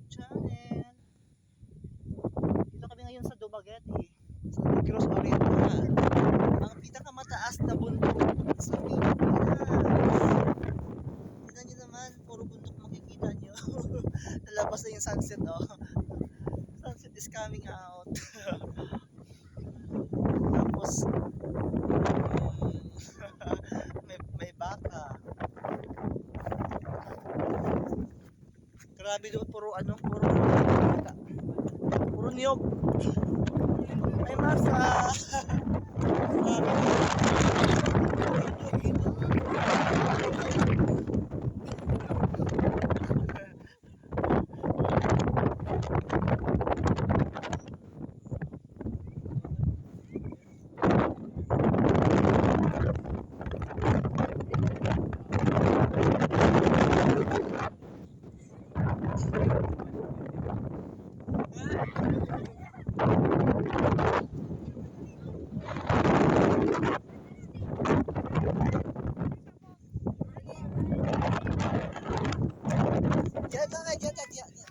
channel. Dito kami ngayon sa Dumaguete, sa Negros Oriental. Ang pinakamataas na bundok sa Pilipinas. Tignan nyo naman, puro bundok makikita nyo. Nalabas na yung sunset, oh. Sunset is coming out. Tapos, may baka. Grabe doon, puro niyog. Ay, Marsa! Diyan.